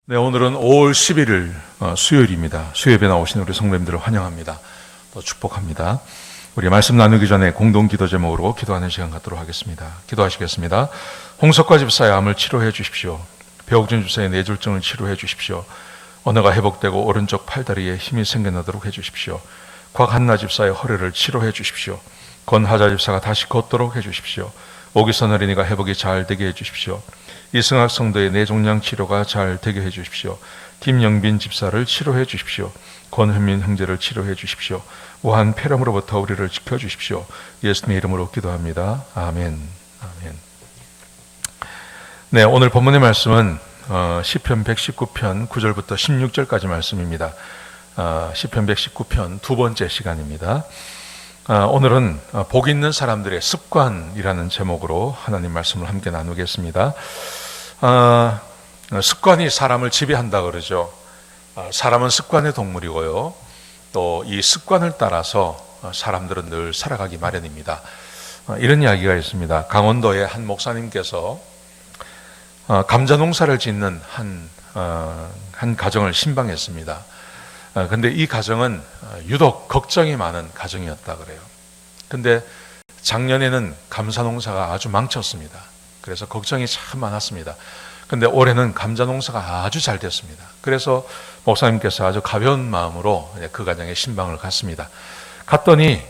네, 오늘은 5월 11일 수요일입니다. 수요일에 나오신 우리 성도님들을 환영합니다. 또 축복합니다. 우리 말씀 나누기 전에 공동 기도 제목으로 기도하는 시간 갖도록 하겠습니다. 기도하시겠습니다. 홍석과 집사의 암을 치료해 주십시오. 배옥진 집사의 뇌졸중을 치료해 주십시오. 언어가 회복되고 오른쪽 팔다리에 힘이 생겨나도록 해 주십시오. 곽한나 집사의 허리를 치료해 주십시오. 권하자 집사가 다시 걷도록 해 주십시오. 오기선 어린이가 회복이 잘 되게 해 주십시오. 이승학 성도의 뇌종양 치료가 잘 되게 해 주십시오. 김영빈 집사를 치료해 주십시오. 권현민 형제를 치료해 주십시오. 우한 폐렴으로부터 우리를 지켜 주십시오. 예수님의 이름으로 기도합니다. 아멘. 아멘. 네, 오늘 본문의 말씀은 시편 119편 9절부터 16절까지 말씀입니다. 시편 119편 두 번째 시간입니다. 오늘은 복 있는 사람들의 습관이라는 제목으로 하나님 말씀을 함께 나누겠습니다. 습관이 사람을 지배한다 그러죠. 사람은 습관의 동물이고요. 또 이 습관을 따라서 사람들은 늘 살아가기 마련입니다. 이런 이야기가 있습니다. 강원도의 한 목사님께서 감자 농사를 짓는 한 가정을 신방했습니다. 근데 이 가정은 유독 걱정이 많은 가정이었다 그래요. 근데 작년에는 감사 농사가 아주 망쳤습니다. 그래서 걱정이 참 많았습니다. 근데 올해는 감자 농사가 아주 잘 됐습니다. 그래서 목사님께서 아주 가벼운 마음으로 그 가정에 신방을 갔습니다. 갔더니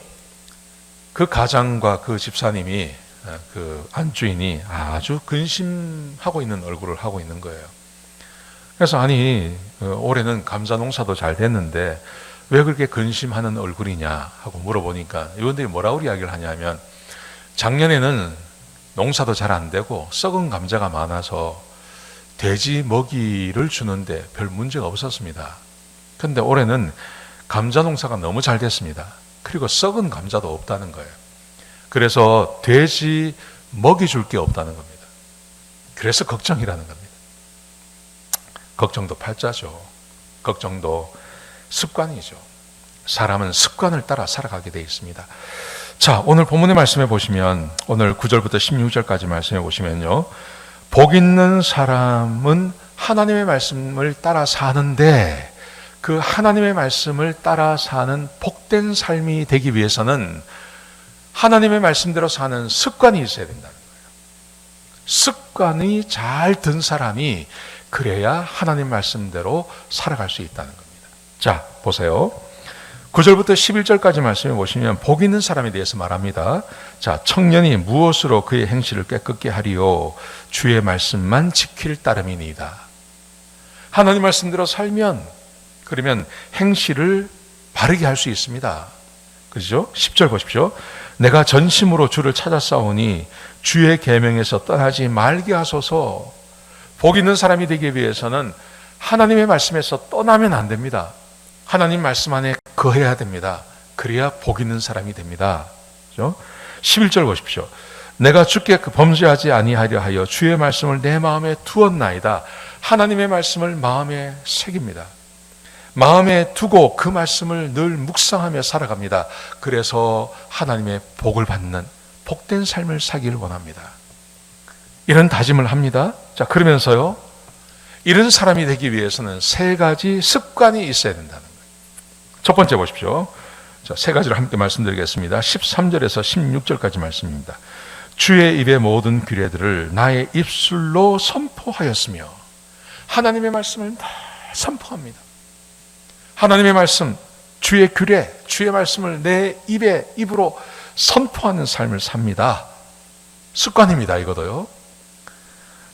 그 가장과 그 집사님이 그 안주인이 아주 근심하고 있는 얼굴을 하고 있는 거예요. 그래서 아니 올해는 감자 농사도 잘 됐는데 왜 그렇게 근심하는 얼굴이냐 하고 물어보니까 이분들이 뭐라고 이야기를 하냐면 작년에는 농사도 잘 안 되고 썩은 감자가 많아서 돼지 먹이를 주는데 별 문제가 없었습니다. 그런데 올해는 감자 농사가 너무 잘 됐습니다. 그리고 썩은 감자도 없다는 거예요. 그래서 돼지 먹이 줄 게 없다는 겁니다. 그래서 걱정이라는 겁니다. 걱정도 팔자죠. 걱정도 습관이죠. 사람은 습관을 따라 살아가게 되어 있습니다. 자, 오늘 본문의 말씀에 보시면 오늘 9절부터 16절까지 말씀해 보시면요. 복 있는 사람은 하나님의 말씀을 따라 사는데 그 하나님의 말씀을 따라 사는 복된 삶이 되기 위해서는 하나님의 말씀대로 사는 습관이 있어야 된다는 거예요. 습관이 잘 든 사람이 그래야 하나님 말씀대로 살아갈 수 있다는 겁니다. 자, 보세요. 9절부터 11절까지 말씀해 보시면 복 있는 사람에 대해서 말합니다. 자, 청년이 무엇으로 그의 행실을 깨끗게 하리요? 주의 말씀만 지킬 따름이니이다. 하나님 말씀대로 살면 그러면 행실을 바르게 할 수 있습니다. 그렇죠? 10절 보십시오. 내가 전심으로 주를 찾았사오니 주의 계명에서 떠나지 말게 하소서. 복 있는 사람이 되기 위해서는 하나님의 말씀에서 떠나면 안 됩니다. 하나님 말씀 안에 거해야 됩니다. 그래야 복 있는 사람이 됩니다. 그렇죠? 11절 보십시오. 내가 주께 범죄하지 아니하려 하여 주의 말씀을 내 마음에 두었나이다. 하나님의 말씀을 마음에 새깁니다. 마음에 두고 그 말씀을 늘 묵상하며 살아갑니다. 그래서 하나님의 복을 받는 복된 삶을 살기를 원합니다. 이런 다짐을 합니다. 자, 그러면서요. 이런 사람이 되기 위해서는 세 가지 습관이 있어야 된다는 거예요. 첫 번째 보십시오. 자, 세 가지를 함께 말씀드리겠습니다. 13절에서 16절까지 말씀입니다. 주의 입의 모든 규례들을 나의 입술로 선포하였으며 하나님의 말씀을 다 선포합니다. 하나님의 말씀, 주의 규례, 주의 말씀을 내 입으로 선포하는 삶을 삽니다. 습관입니다, 이거도요.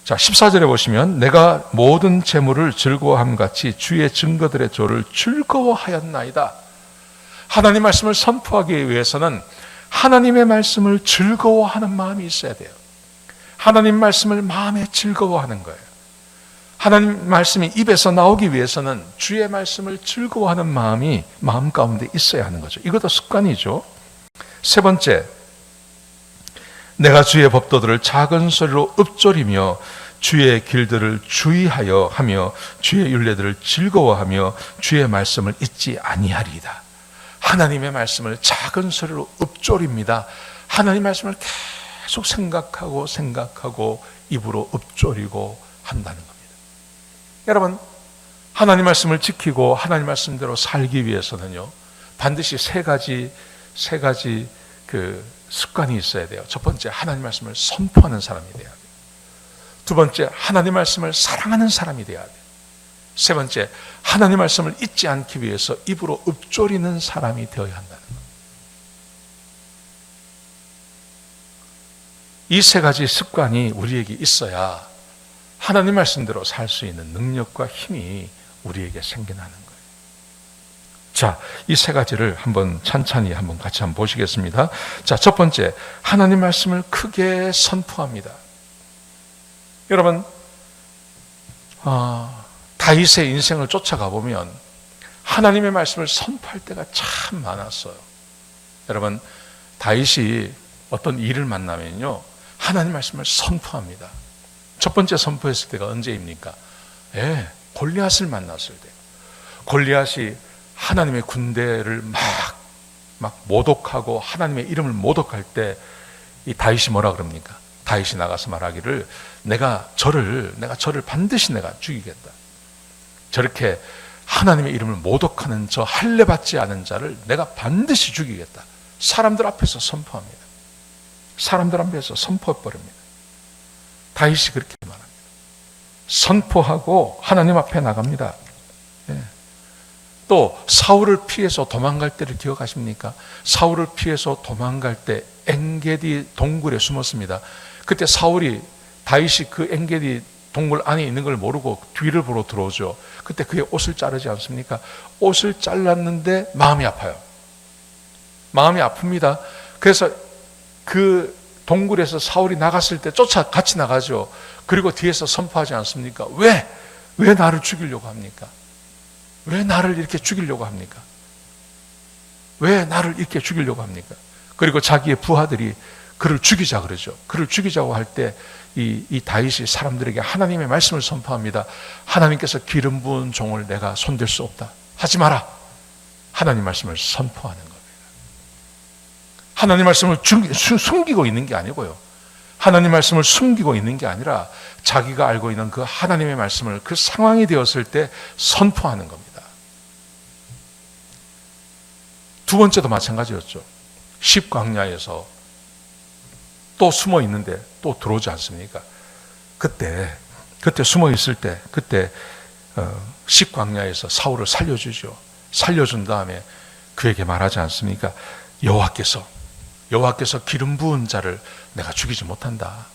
자, 14절에 보시면 내가 모든 재물을 즐거워함 같이 주의 증거들의 조를 즐거워하였나이다. 하나님 말씀을 선포하기 위해서는 하나님의 말씀을 즐거워하는 마음이 있어야 돼요. 하나님 말씀을 마음에 즐거워하는 거예요. 하나님 말씀이 입에서 나오기 위해서는 주의 말씀을 즐거워하는 마음이 마음 가운데 있어야 하는 거죠. 이것도 습관이죠. 세 번째, 내가 주의 법도들을 작은 소리로 읊조리며 주의 길들을 주의하여 하며 주의 율례들을 즐거워하며 주의 말씀을 잊지 아니하리이다. 하나님의 말씀을 작은 소리로 읊조립니다. 하나님 말씀을 계속 생각하고 입으로 읊조리고 한다는 겁니다. 여러분, 하나님 말씀을 지키고 하나님 말씀대로 살기 위해서는요, 반드시 세 가지 그 습관이 있어야 돼요. 첫 번째, 하나님 말씀을 선포하는 사람이 돼야 돼요. 두 번째, 하나님 말씀을 사랑하는 사람이 돼야 돼요. 세 번째, 하나님 말씀을 잊지 않기 위해서 입으로 읊조리는 사람이 되어야 한다는 거예요. 이 세 가지 습관이 우리에게 있어야 하나님 말씀대로 살 수 있는 능력과 힘이 우리에게 생겨나는 거예요. 자, 이 세 가지를 한번 찬찬히 같이 한번 보시겠습니다. 자, 첫 번째, 하나님 말씀을 크게 선포합니다. 여러분, 다윗의 인생을 쫓아가 보면 하나님의 말씀을 선포할 때가 참 많았어요. 여러분, 다윗이 어떤 일을 만나면요, 하나님 말씀을 선포합니다. 첫 번째 선포했을 때가 언제입니까? 골리앗을 만났을 때. 골리앗이 하나님의 군대를 막 모독하고 하나님의 이름을 모독할 때 이 다윗이 뭐라 그럽니까? 다윗이 나가서 말하기를 내가 저를 반드시 내가 죽이겠다. 저렇게 하나님의 이름을 모독하는 저 할례받지 않은 자를 내가 반드시 죽이겠다. 사람들 앞에서 선포합니다. 사람들 앞에서 선포해버립니다. 다윗이 그렇게 말합니다. 선포하고 하나님 앞에 나갑니다. 또 사울을 피해서 도망갈 때를 기억하십니까? 사울을 피해서 도망갈 때 엔게디 동굴에 숨었습니다. 그때 다윗이 그 엔게디 동굴 안에 있는 걸 모르고 뒤를 보러 들어오죠. 그때 그의 옷을 자르지 않습니까? 옷을 잘랐는데 마음이 아파요. 마음이 아픕니다. 그래서 그 동굴에서 사울이 나갔을 때 같이 나가죠. 그리고 뒤에서 선포하지 않습니까? 왜 나를 죽이려고 합니까? 왜 나를 이렇게 죽이려고 합니까? 왜 나를 이렇게 죽이려고 합니까? 그리고 자기의 부하들이 그를 죽이자 그러죠. 그를 죽이자고 할 때 이 다윗이 사람들에게 하나님의 말씀을 선포합니다. 하나님께서 기름 부은 종을 내가 손댈 수 없다. 하지 마라. 하나님 말씀을 선포하는 겁니다. 하나님 말씀을 숨기고 있는 게 아니고요. 하나님 말씀을 숨기고 있는 게 아니라 자기가 알고 있는 그 하나님의 말씀을 그 상황이 되었을 때 선포하는 겁니다. 두 번째도 마찬가지였죠. 십광야에서 또 숨어 있는데 또 들어오지 않습니까? 그때 숨어 있을 때 십광야에서 사울을 살려주죠. 살려준 다음에 그에게 말하지 않습니까? 여호와께서 기름 부은 자를 내가 죽이지 못한다.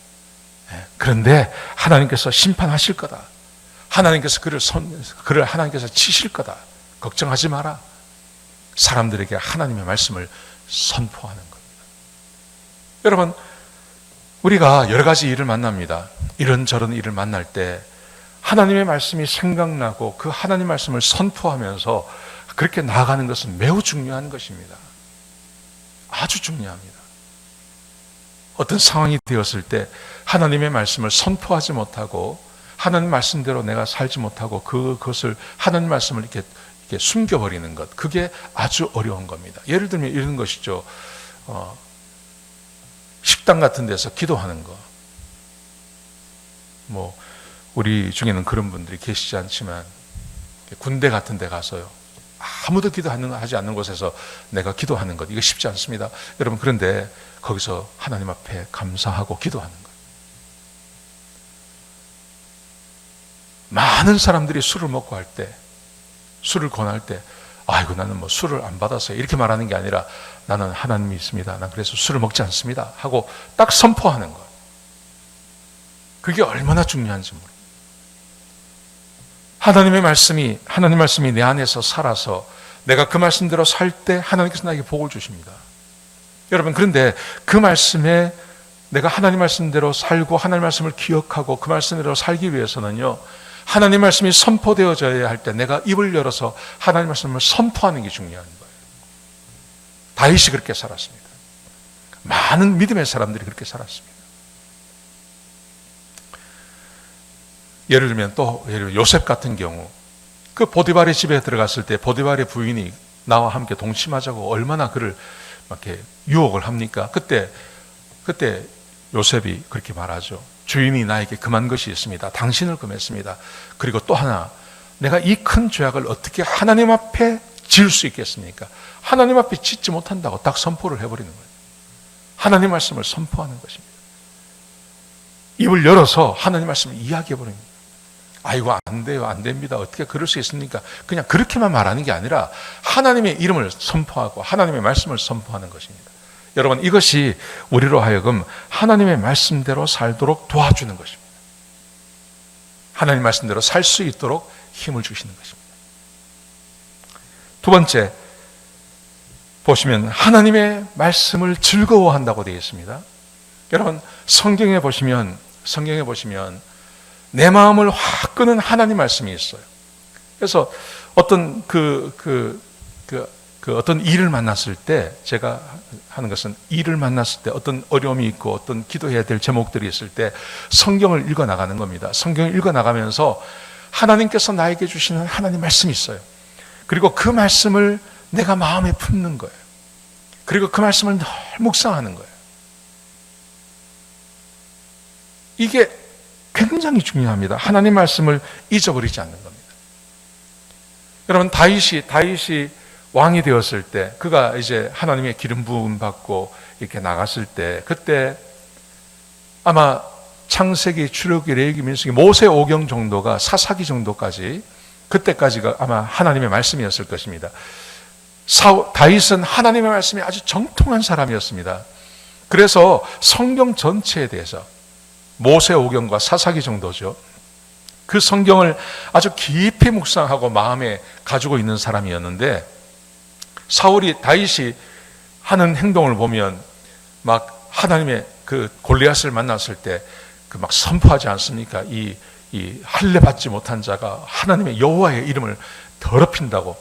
그런데 하나님께서 심판하실 거다. 하나님께서 그를 하나님께서 치실 거다. 걱정하지 마라. 사람들에게 하나님의 말씀을 선포하는 겁니다. 여러분, 우리가 여러 가지 일을 만납니다. 이런저런 일을 만날 때 하나님의 말씀이 생각나고 그 하나님 말씀을 선포하면서 그렇게 나아가는 것은 매우 중요한 것입니다. 아주 중요합니다. 어떤 상황이 되었을 때 하나님의 말씀을 선포하지 못하고 하나님 말씀대로 내가 살지 못하고 그것을 하나님 말씀을 이렇게 숨겨버리는 것, 그게 아주 어려운 겁니다. 예를 들면 이런 것이죠. 식당 같은 데서 기도하는 거. 우리 중에는 그런 분들이 계시지 않지만 군대 같은 데 가서요, 아무도 기도하지 않는 곳에서 내가 기도하는 것, 이거 쉽지 않습니다. 여러분, 그런데 거기서 하나님 앞에 감사하고 기도하는 것. 많은 사람들이 술을 먹고 할 때, 술을 권할 때, 아이고 나는 술을 안 받아서 이렇게 말하는 게 아니라 나는 하나님이 있습니다. 난 그래서 술을 먹지 않습니다. 하고 딱 선포하는 것. 그게 얼마나 중요한지 모릅니다. 하나님 말씀이 내 안에서 살아서 내가 그 말씀대로 살 때 하나님께서 나에게 복을 주십니다. 여러분, 그런데 그 말씀에 내가 하나님 말씀대로 살고 하나님 말씀을 기억하고 그 말씀대로 살기 위해서는요, 하나님 말씀이 선포되어져야 할 때 내가 입을 열어서 하나님 말씀을 선포하는 게 중요한 거예요. 다윗이 그렇게 살았습니다. 많은 믿음의 사람들이 그렇게 살았습니다. 예를 들면 요셉 같은 경우, 그 보디발의 집에 들어갔을 때 보디발의 부인이 나와 함께 동침하자고 얼마나 그를 이렇게 유혹을 합니까? 그때 요셉이 그렇게 말하죠. 주인이 나에게 금한 것이 있습니다. 당신을 금했습니다. 그리고 또 하나, 내가 이 큰 죄악을 어떻게 하나님 앞에 지을 수 있겠습니까? 하나님 앞에 짓지 못한다고 딱 선포를 해버리는 거예요. 하나님 말씀을 선포하는 것입니다. 입을 열어서 하나님 말씀을 이야기해버립니다. 아이고 안 돼요, 안 됩니다, 어떻게 그럴 수 있습니까? 그냥 그렇게만 말하는 게 아니라 하나님의 이름을 선포하고 하나님의 말씀을 선포하는 것입니다. 여러분, 이것이 우리로 하여금 하나님의 말씀대로 살도록 도와주는 것입니다. 하나님 말씀대로 살 수 있도록 힘을 주시는 것입니다. 두 번째, 보시면 하나님의 말씀을 즐거워한다고 되어 있습니다. 여러분, 성경에 보시면 내 마음을 확 끄는 하나님 말씀이 있어요. 그래서 어떤 어떤 일을 만났을 때, 제가 하는 것은 일을 만났을 때 어떤 어려움이 있고 어떤 기도해야 될 제목들이 있을 때 성경을 읽어 나가는 겁니다. 성경을 읽어 나가면서 하나님께서 나에게 주시는 하나님 말씀이 있어요. 그리고 그 말씀을 내가 마음에 품는 거예요. 그리고 그 말씀을 늘 묵상하는 거예요. 이게 굉장히 중요합니다. 하나님 말씀을 잊어버리지 않는 겁니다. 여러분, 다윗이 왕이 되었을 때, 그가 이제 하나님의 기름 부음 받고 이렇게 나갔을 때, 그때 아마 창세기, 출애굽기, 레위기, 민수기, 모세오경 정도가, 사사기 정도까지, 그때까지가 아마 하나님의 말씀이었을 것입니다. 다윗은 하나님의 말씀이 아주 정통한 사람이었습니다. 그래서 성경 전체에 대해서, 모세오경과 사사기 정도죠, 그 성경을 아주 깊이 묵상하고 마음에 가지고 있는 사람이었는데, 다윗이 하는 행동을 보면 막 하나님의 그 골리앗을 만났을 때 그 막 선포하지 않습니까? 이 할례 받지 못한 자가 하나님의 여호와의 이름을 더럽힌다고.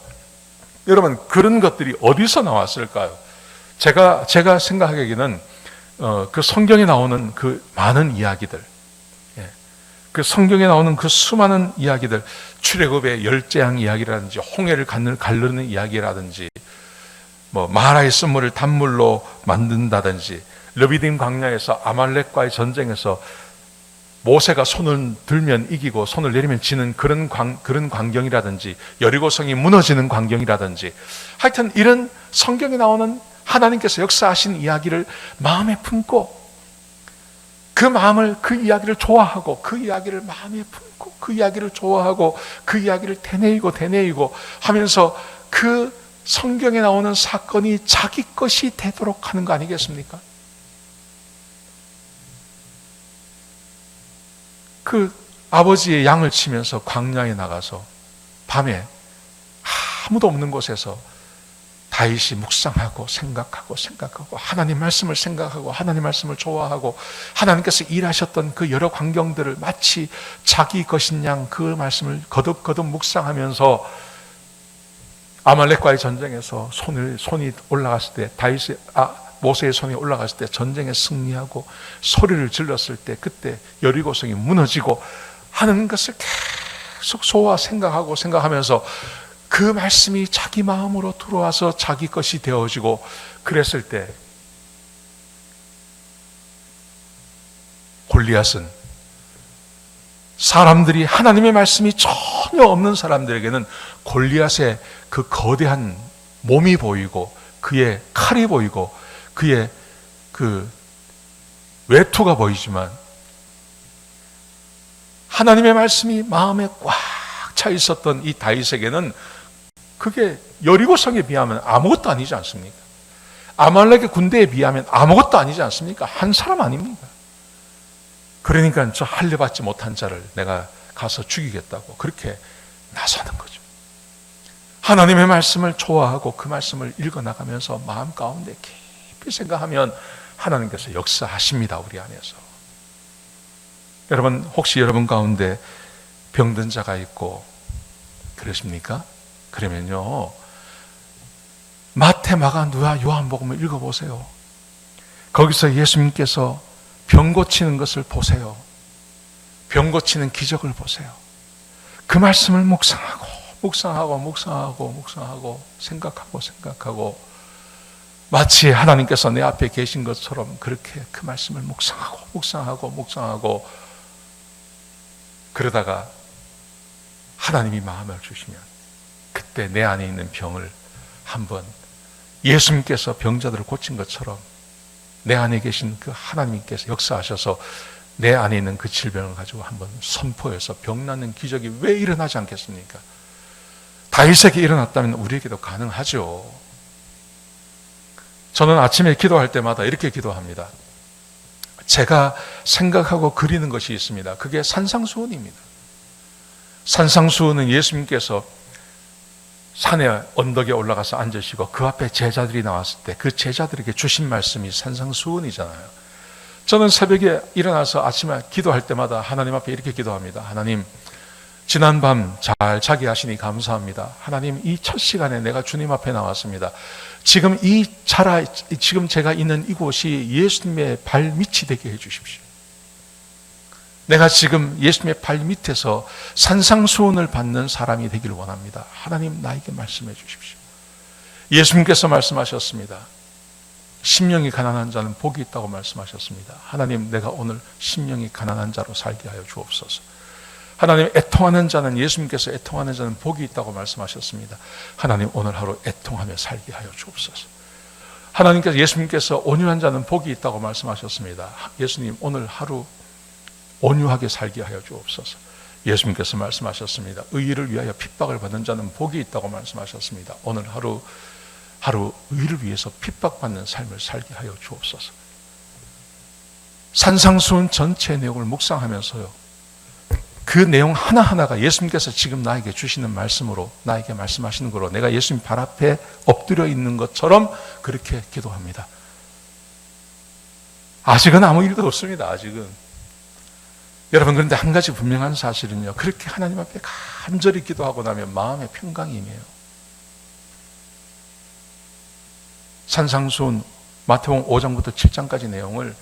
여러분, 그런 것들이 어디서 나왔을까요? 제가 생각하기에는 그 성경에 나오는 그 많은 이야기들, 그 성경에 나오는 그 수많은 이야기들, 출애굽의 열재앙 이야기라든지 홍해를 가르는 이야기라든지, 마라의 쓴물을 단물로 만든다든지, 르비딤 광야에서 아말렉과의 전쟁에서 모세가 손을 들면 이기고 손을 내리면 지는 그런 광경이라든지, 여리고성이 무너지는 광경이라든지, 하여튼 이런 성경에 나오는 하나님께서 역사하신 이야기를 마음에 품고, 그 이야기를 좋아하고, 그 이야기를 마음에 품고, 그 이야기를 좋아하고, 그 이야기를 되뇌이고 하면서 그 성경에 나오는 사건이 자기 것이 되도록 하는 거 아니겠습니까? 그 아버지의 양을 치면서 광야에 나가서 밤에 아무도 없는 곳에서 다윗이 묵상하고 생각하고 하나님 말씀을 생각하고 하나님 말씀을 좋아하고 하나님께서 일하셨던 그 여러 광경들을 마치 자기 것인 양 그 말씀을 거듭거듭 묵상하면서 아말렉과의 전쟁에서 손이 올라갔을 때, 모세의 손이 올라갔을 때 전쟁에 승리하고 소리를 질렀을 때, 그때 여리고성이 무너지고 하는 것을 계속 생각하면서 그 말씀이 자기 마음으로 들어와서 자기 것이 되어지고 그랬을 때, 골리앗은 사람들이, 하나님의 말씀이 전혀 없는 사람들에게는 골리앗의 그 거대한 몸이 보이고 그의 칼이 보이고 그의 그 외투가 보이지만, 하나님의 말씀이 마음에 꽉 차 있었던 이 다윗에게는 그게 여리고성에 비하면 아무것도 아니지 않습니까? 아말렉의 군대에 비하면 아무것도 아니지 않습니까? 한 사람 아닙니까? 그러니까 저 할례 받지 못한 자를 내가 가서 죽이겠다고 그렇게 나서는 거죠. 하나님의 말씀을 좋아하고 그 말씀을 읽어나가면서 마음 가운데 깊이 생각하면 하나님께서 역사하십니다, 우리 안에서. 여러분, 혹시 여러분 가운데 병든 자가 있고 그러십니까? 그러면요, 마태, 마가, 누가, 요한복음을 읽어보세요. 거기서 예수님께서 병 고치는 것을 보세요. 병 고치는 기적을 보세요. 그 말씀을 묵상하고 생각하고 마치 하나님께서 내 앞에 계신 것처럼 그렇게 그 말씀을 묵상하고 그러다가 하나님이 마음을 주시면 그때 내 안에 있는 병을 한번 예수님께서 병자들을 고친 것처럼 내 안에 계신 그 하나님께서 역사하셔서 내 안에 있는 그 질병을 가지고 한번 선포해서 병 낫는 기적이 왜 일어나지 않겠습니까? 다윗에게 일어났다면 우리에게도 가능하죠. 저는 아침에 기도할 때마다 이렇게 기도합니다. 제가 생각하고 그리는 것이 있습니다. 그게 산상수훈입니다. 산상수훈은 예수님께서 산에 언덕에 올라가서 앉으시고 그 앞에 제자들이 나왔을 때 그 제자들에게 주신 말씀이 산상수훈이잖아요. 저는 새벽에 일어나서 아침에 기도할 때마다 하나님 앞에 이렇게 기도합니다. 하나님, 지난밤 잘 자게 하시니 감사합니다. 하나님, 이 첫 시간에 내가 주님 앞에 나왔습니다. 지금 지금 제가 있는 이곳이 예수님의 발밑이 되게 해주십시오. 내가 지금 예수님의 발밑에서 산상수훈을 받는 사람이 되기를 원합니다. 하나님, 나에게 말씀해 주십시오. 예수님께서 말씀하셨습니다. 심령이 가난한 자는 복이 있다고 말씀하셨습니다. 하나님, 내가 오늘 심령이 가난한 자로 살게 하여 주옵소서. 하나님, 애통하는 자는, 예수님께서 애통하는 자는 복이 있다고 말씀하셨습니다. 하나님, 오늘 하루 애통하며 살게 하여 주옵소서. 하나님께서, 예수님께서 온유한 자는 복이 있다고 말씀하셨습니다. 예수님, 오늘 하루 온유하게 살게 하여 주옵소서. 예수님께서 말씀하셨습니다. 의의를 위하여 핍박을 받는 자는 복이 있다고 말씀하셨습니다. 오늘 하루 의의를 위해서 핍박받는 삶을 살게 하여 주옵소서. 산상수훈 전체 내용을 묵상하면서요, 그 내용 하나하나가 예수님께서 지금 나에게 주시는 말씀으로, 나에게 말씀하시는 거로 내가 예수님 발 앞에 엎드려 있는 것처럼 그렇게 기도합니다. 아직은 아무 일도 없습니다. 아직은. 여러분, 그런데 한 가지 분명한 사실은요, 그렇게 하나님 앞에 간절히 기도하고 나면 마음의 평강이 임해요. 산상수훈 마태복음 5장부터 7장까지 내용을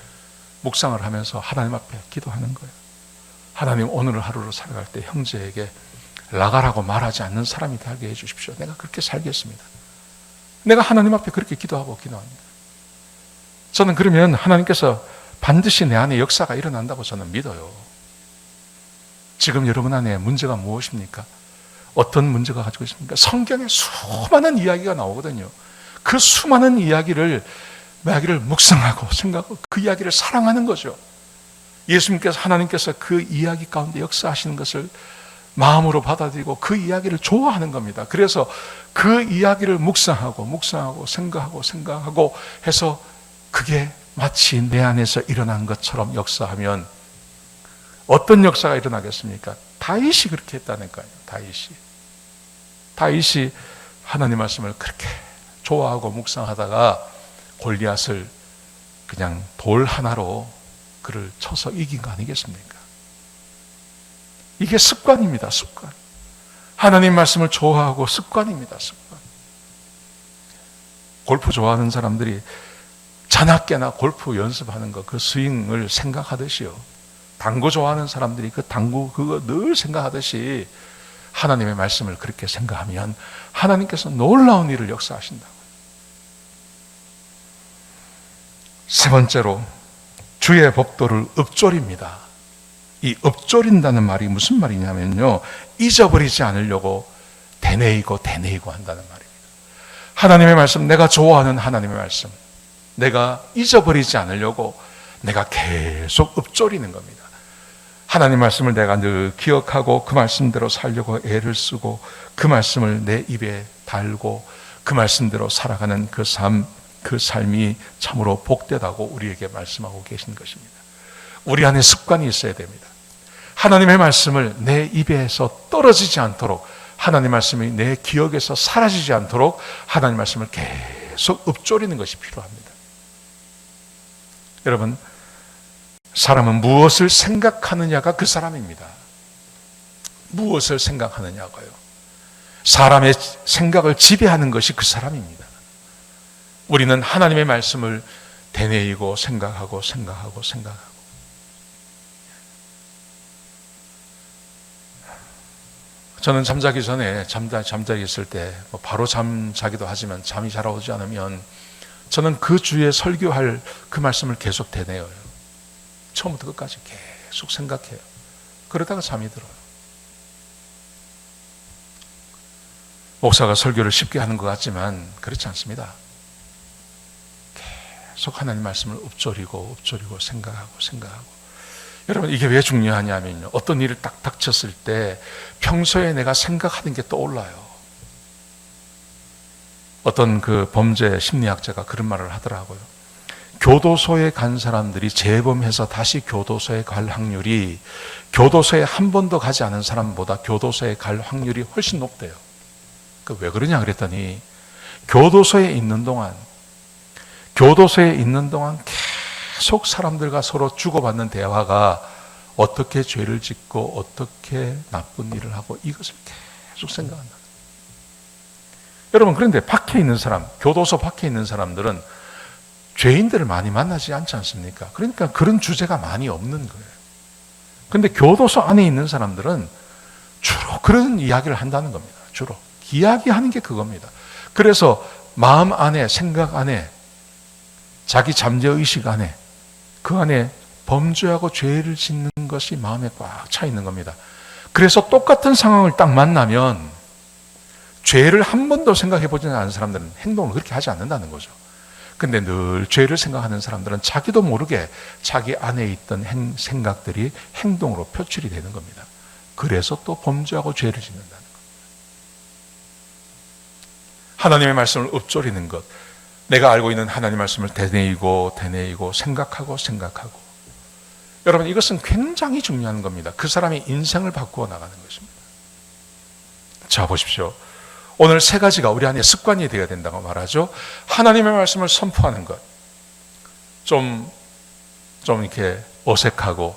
묵상을 하면서 하나님 앞에 기도하는 거예요. 하나님, 오늘 하루를 살아갈 때 형제에게 나가라고 말하지 않는 사람이 되게 해주십시오. 내가 그렇게 살겠습니다. 내가 하나님 앞에 그렇게 기도하고 기도합니다. 저는 그러면 하나님께서 반드시 내 안에 역사가 일어난다고 저는 믿어요. 지금 여러분 안에 문제가 무엇입니까? 어떤 문제가 가지고 있습니까? 성경에 수많은 이야기가 나오거든요. 그 수많은 이야기를 묵상하고 생각하고 그 이야기를 사랑하는 거죠. 예수님께서, 하나님께서 그 이야기 가운데 역사하시는 것을 마음으로 받아들이고 그 이야기를 좋아하는 겁니다. 그래서 그 이야기를 묵상하고 생각하고 해서 그게 마치 내 안에서 일어난 것처럼 역사하면 어떤 역사가 일어나겠습니까? 다윗이 그렇게 했다니까요. 다윗이 하나님 말씀을 그렇게 좋아하고 묵상하다가 골리앗을 그냥 돌 하나로 그를 쳐서 이긴 거 아니겠습니까? 이게 습관입니다. 습관. 하나님 말씀을 좋아하고 습관입니다. 습관. 골프 좋아하는 사람들이 자나깨나 골프 연습하는 거, 그 스윙을 생각하듯이요, 당구 좋아하는 사람들이 그 당구 그거 늘 생각하듯이 하나님의 말씀을 그렇게 생각하면 하나님께서 놀라운 일을 역사하신다고요. 세 번째로, 주의 법도를 읊조립니다. 이 읊조린다는 말이 무슨 말이냐면요, 잊어버리지 않으려고 되뇌이고 한다는 말입니다. 하나님의 말씀, 내가 좋아하는 하나님의 말씀, 내가 잊어버리지 않으려고 내가 계속 읊조리는 겁니다. 하나님 말씀을 내가 늘 기억하고 그 말씀대로 살려고 애를 쓰고 그 말씀을 내 입에 달고 그 말씀대로 살아가는 그 삶이 참으로 복되다고 우리에게 말씀하고 계신 것입니다. 우리 안에 습관이 있어야 됩니다. 하나님의 말씀을 내 입에서 떨어지지 않도록, 하나님 말씀이 내 기억에서 사라지지 않도록 하나님 말씀을 계속 읊조리는 것이 필요합니다. 여러분, 사람은 무엇을 생각하느냐가 그 사람입니다. 무엇을 생각하느냐고요. 사람의 생각을 지배하는 것이 그 사람입니다. 우리는 하나님의 말씀을 되뇌이고 생각하고 저는 잠자기 전에 잠자기 있을 때 바로 잠자기도 하지만 잠이 잘 오지 않으면 저는 그 주에 설교할 그 말씀을 계속 되뇌어요. 처음부터 끝까지 계속 생각해요. 그러다가 잠이 들어요. 목사가 설교를 쉽게 하는 것 같지만 그렇지 않습니다. 계속 하나님 말씀을 읊조리고 생각하고. 여러분, 이게 왜 중요하냐면요, 어떤 일을 딱 닥쳤을 때 평소에 내가 생각하는 게 떠올라요. 어떤 그 범죄 심리학자가 그런 말을 하더라고요. 교도소에 간 사람들이 재범해서 다시 교도소에 갈 확률이 교도소에 한 번도 가지 않은 사람보다 교도소에 갈 확률이 훨씬 높대요. 왜 그러냐 그랬더니 교도소에 있는 동안 계속 사람들과 서로 주고받는 대화가 어떻게 죄를 짓고 어떻게 나쁜 일을 하고 이것을 계속 생각한다. 여러분, 그런데 밖에 있는 사람, 교도소 밖에 있는 사람들은 죄인들을 많이 만나지 않지 않습니까? 그러니까 그런 주제가 많이 없는 거예요. 그런데 교도소 안에 있는 사람들은 주로 그런 이야기를 한다는 겁니다. 주로 이야기하는 게 그겁니다. 그래서 마음 안에, 생각 안에, 자기 잠재의식 안에, 그 안에 범죄하고 죄를 짓는 것이 마음에 꽉 차 있는 겁니다. 그래서 똑같은 상황을 딱 만나면 죄를 한 번도 생각해 보지 않은 사람들은 행동을 그렇게 하지 않는다는 거죠. 근데 늘 죄를 생각하는 사람들은 자기도 모르게 자기 안에 있던 생각들이 행동으로 표출이 되는 겁니다. 그래서 또 범죄하고 죄를 짓는다는 겁니다. 하나님의 말씀을 읊조리는 것, 내가 알고 있는 하나님의 말씀을 되뇌이고 생각하고. 여러분, 이것은 굉장히 중요한 겁니다. 그 사람의 인생을 바꾸어 나가는 것입니다. 자, 보십시오. 오늘 세 가지가 우리 안에 습관이 되어야 된다고 말하죠. 하나님의 말씀을 선포하는 것. 좀 이렇게 어색하고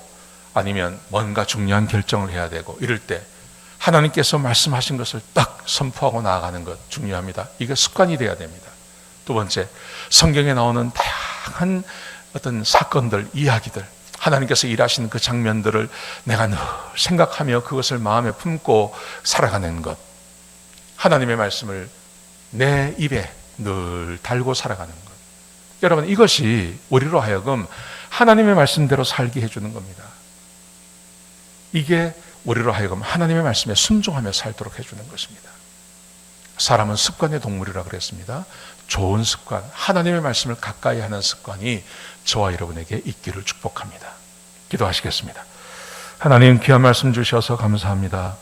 아니면 뭔가 중요한 결정을 해야 되고 이럴 때 하나님께서 말씀하신 것을 딱 선포하고 나아가는 것 중요합니다. 이게 습관이 되어야 됩니다. 두 번째, 성경에 나오는 다양한 어떤 사건들, 이야기들, 하나님께서 일하시는 그 장면들을 내가 늘 생각하며 그것을 마음에 품고 살아가는 것. 하나님의 말씀을 내 입에 늘 달고 살아가는 것. 여러분, 이것이 우리로 하여금 하나님의 말씀대로 살게 해주는 겁니다. 이게 우리로 하여금 하나님의 말씀에 순종하며 살도록 해주는 것입니다. 사람은 습관의 동물이라고 그랬습니다. 좋은 습관, 하나님의 말씀을 가까이 하는 습관이 저와 여러분에게 있기를 축복합니다. 기도하시겠습니다. 하나님, 귀한 말씀 주셔서 감사합니다.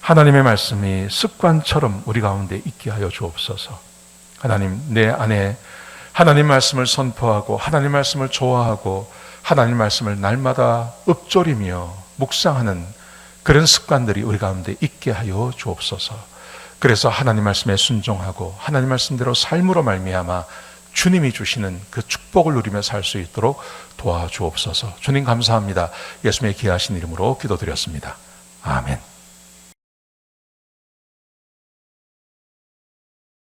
하나님의 말씀이 습관처럼 우리 가운데 있게 하여 주옵소서. 하나님, 내 안에 하나님 말씀을 선포하고 하나님 말씀을 좋아하고 하나님 말씀을 날마다 읊조리며 묵상하는 그런 습관들이 우리 가운데 있게 하여 주옵소서. 그래서 하나님 말씀에 순종하고 하나님 말씀대로 삶으로 말미암아 주님이 주시는 그 축복을 누리며 살 수 있도록 도와주옵소서. 주님 감사합니다. 예수님의 귀하신 이름으로 기도드렸습니다. 아멘.